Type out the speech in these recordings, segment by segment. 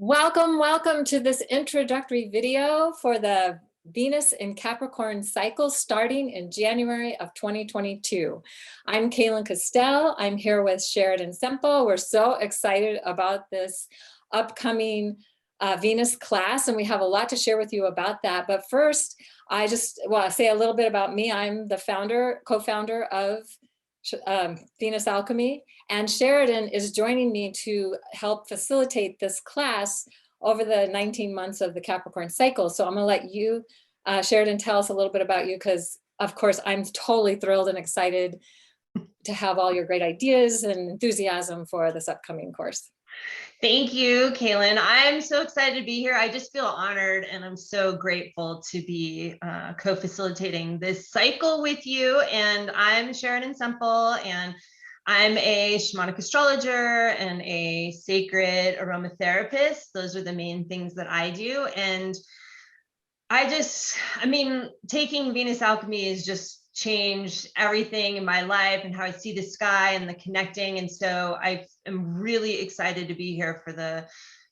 Welcome, welcome to this introductory video for the Venus in Capricorn cycle starting in January of 2022. I'm Kaylin Castell. I'm here with Sheridan Semple. We're so excited about this upcoming Venus class, and we have a lot to share with you about that. But first, I just want to say a little bit about me. I'm the co-founder of Venus Alchemy, and Sheridan is joining me to help facilitate this class over the 19 months of the Capricorn cycle. So I'm going to let you, Sheridan, tell us a little bit about you, because of course I'm totally thrilled and excited to have all your great ideas and enthusiasm for this upcoming course. Thank you, Kaylin. I'm so excited to be here. I just feel honored and I'm so grateful to be co-facilitating this cycle with you. And I'm Sheridan Semple, and I'm a shamanic astrologer and a sacred aromatherapist. Those are the main things that I do. And taking Venus Alchemy has just changed everything in my life and how I see the sky and the connecting. And so I am really excited to be here for the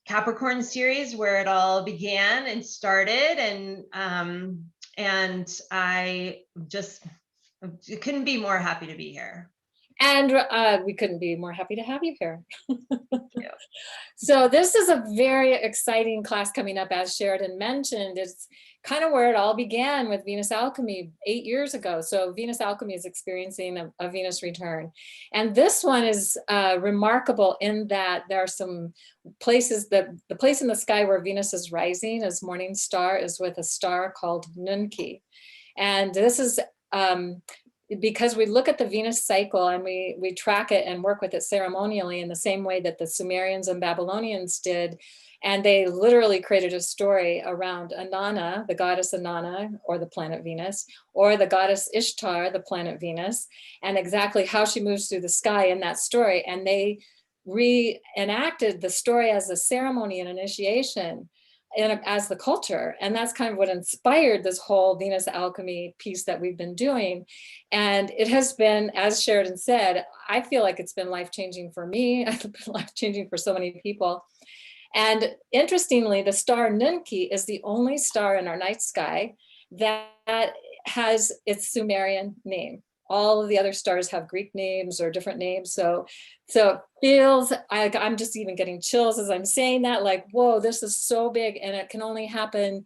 Capricorn series where it all began and started. And I just couldn't be more happy to be here. And we couldn't be more happy to have you here. Yeah. So this is a very exciting class coming up, as Sheridan mentioned. It's kind of where it all began with Venus Alchemy 8 years ago. So Venus Alchemy is experiencing a Venus return. And this one is remarkable in that there are some places that the place in the sky where Venus is rising as morning star is with a star called Nunki. And this is because we look at the Venus cycle and we track it and work with it ceremonially in the same way that the Sumerians and Babylonians did. And they literally created a story around Inanna, the goddess Inanna, or the planet Venus, or the goddess Ishtar, the planet Venus, and exactly how she moves through the sky in that story. And they reenacted the story as a ceremony and initiation as the culture. And that's kind of what inspired this whole Venus alchemy piece that we've been doing. And it has been, as Sheridan said, I feel like it's been life-changing for me. It's been life-changing for so many people. And interestingly, the star Nunki is the only star in our night sky that has its Sumerian name. All of the other stars have Greek names or different names. So it feels like I'm just even getting chills as I'm saying that, like, whoa, this is so big, and it can only happen,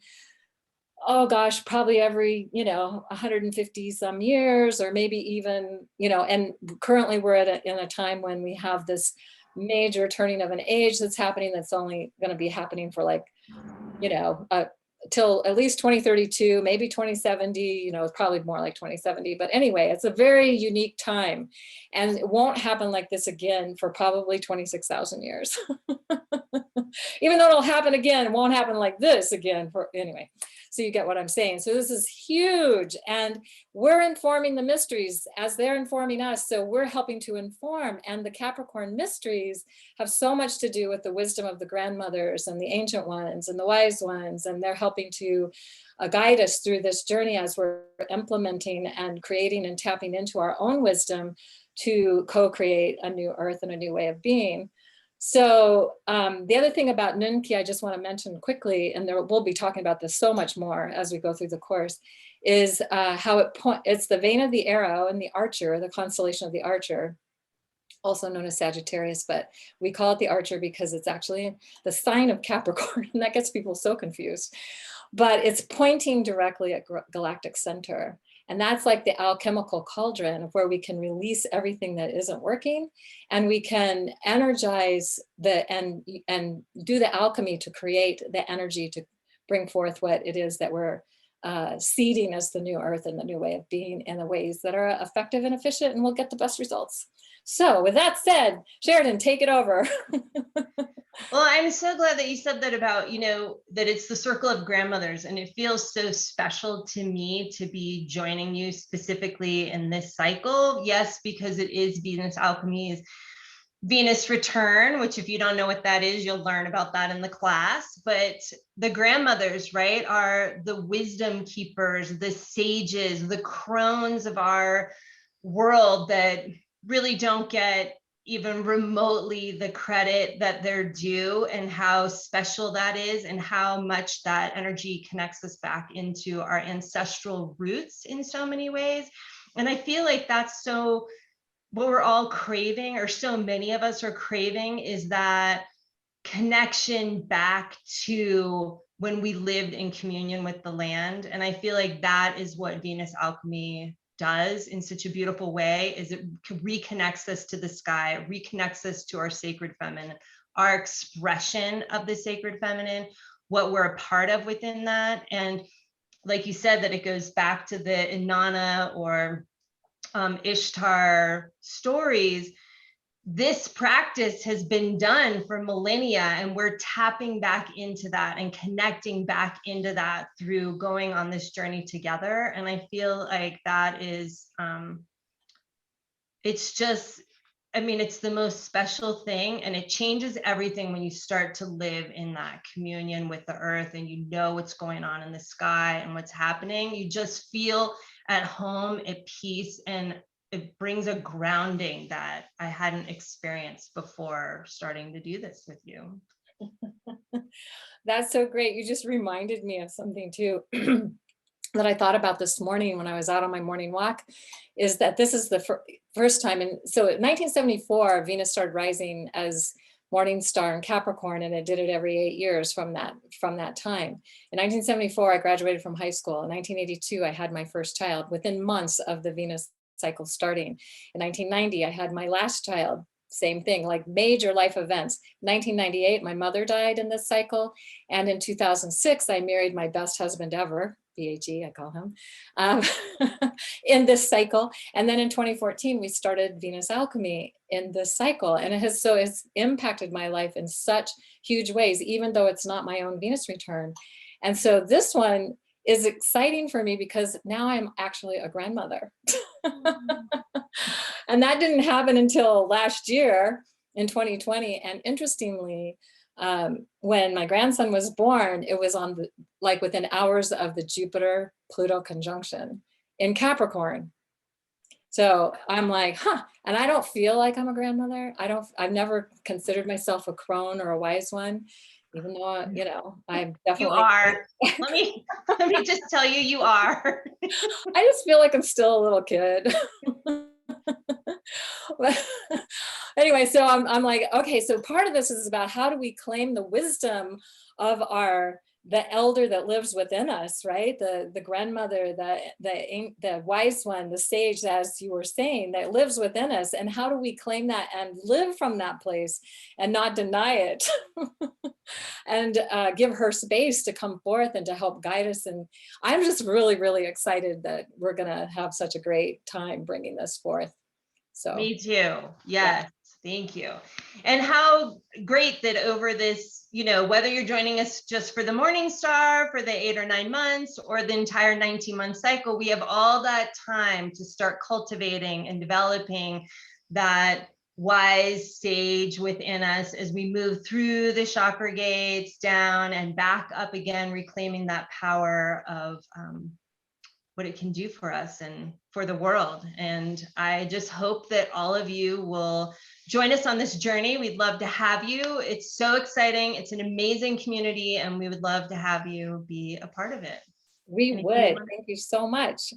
oh gosh, probably every, 150 some years, or maybe even, and currently we're in a time when we have this major turning of an age that's happening, that's only going to be happening for like, till at least 2032, maybe 2070, it's probably more like 2070. But anyway, it's a very unique time, and it won't happen like this again for probably 26,000 years. Even though it'll happen again, it won't happen like this again anyway. So you get what I'm saying. So this is huge, and we're informing the mysteries as they're informing us. So we're helping to inform, and the Capricorn mysteries have so much to do with the wisdom of the grandmothers and the ancient ones and the wise ones, and they're helping to guide us through this journey as we're implementing and creating and tapping into our own wisdom to co-create a new earth and a new way of being. So the other thing about Nunki I just want to mention quickly, and we'll be talking about this so much more as we go through the course, is how it's the vein of the arrow and the archer, the constellation of the archer, also known as Sagittarius, but we call it the archer because it's actually the sign of Capricorn, and that gets people so confused. But it's pointing directly at galactic center. And that's like the alchemical cauldron where we can release everything that isn't working, and we can energize and do the alchemy to create the energy to bring forth what it is that we're seeding as the new earth and the new way of being in the ways that are effective and efficient, and we'll get the best results. So with that said, Sheridan, take it over. Well, I'm so glad that you said that about, that it's the circle of grandmothers, and it feels so special to me to be joining you specifically in this cycle. Yes, because it is Venus Alchemy's Venus return, which if you don't know what that is, you'll learn about that in the class. But the grandmothers, right, are the wisdom keepers, the sages, the crones of our world that really don't get even remotely the credit that they're due, and how special that is, and how much that energy connects us back into our ancestral roots in so many ways. And I feel like that's so what we're all craving, or so many of us are craving, is that connection back to when we lived in communion with the land. And I feel like that is what Venus alchemy does in such a beautiful way, is it reconnects us to the sky, reconnects us to our sacred feminine, our expression of the sacred feminine, what we're a part of within that. And like you said, that it goes back to the Inanna or Ishtar stories. This practice has been done for millennia, and we're tapping back into that and connecting back into that through going on this journey together. And I feel like that is, it's just, I mean, it's the most special thing, and it changes everything when you start to live in that communion with the earth, and you know what's going on in the sky and what's happening. You just feel at home, at peace, and it brings a grounding that I hadn't experienced before starting to do this with you. That's so great. You just reminded me of something too that I thought about this morning when I was out on my morning walk, is that this is the first time. And so in 1974, Venus started rising as morning star in Capricorn, and it did it every 8 years from that time. In 1974, I graduated from high school. In 1982, I had my first child within months of the Venus cycle starting. In 1990, I had my last child. Same thing, like major life events. 1998, my mother died in this cycle. And in 2006, I married my best husband ever, BAG, I call him, in this cycle. And then in 2014, we started Venus Alchemy in this cycle. And it's impacted my life in such huge ways, even though it's not my own Venus return. And so this one is exciting for me because now I'm actually a grandmother. And that didn't happen until last year in 2020. And interestingly, when my grandson was born, it was on like within hours of the Jupiter-Pluto conjunction in Capricorn. So I'm like, huh, and I don't feel like I'm a grandmother. I've never considered myself a crone or a wise one, even though, you know, I'm definitely. You are. let me just tell you, you are. I just feel like I'm still a little kid. Anyway, so I'm like, okay, so part of this is about how do we claim the wisdom of the elder that lives within us, right? The grandmother, the wise one, the sage, as you were saying, that lives within us. And how do we claim that and live from that place and not deny it? And give her space to come forth and to help guide us. And I'm just really, really excited that we're gonna have such a great time bringing this forth. So Me too. Yes. Yeah. Thank you. And how great that over this, you know, whether you're joining us just for the morning star for the 8 or 9 months or the entire 19-month cycle, we have all that time to start cultivating and developing that wise sage within us as we move through the chakra gates down and back up again, reclaiming that power of what it can do for us and for the world. And I just hope that all of you will join us on this journey. We'd love to have you. It's so exciting. It's an amazing community, and we would love to have you be a part of it. We would. Thank you so much.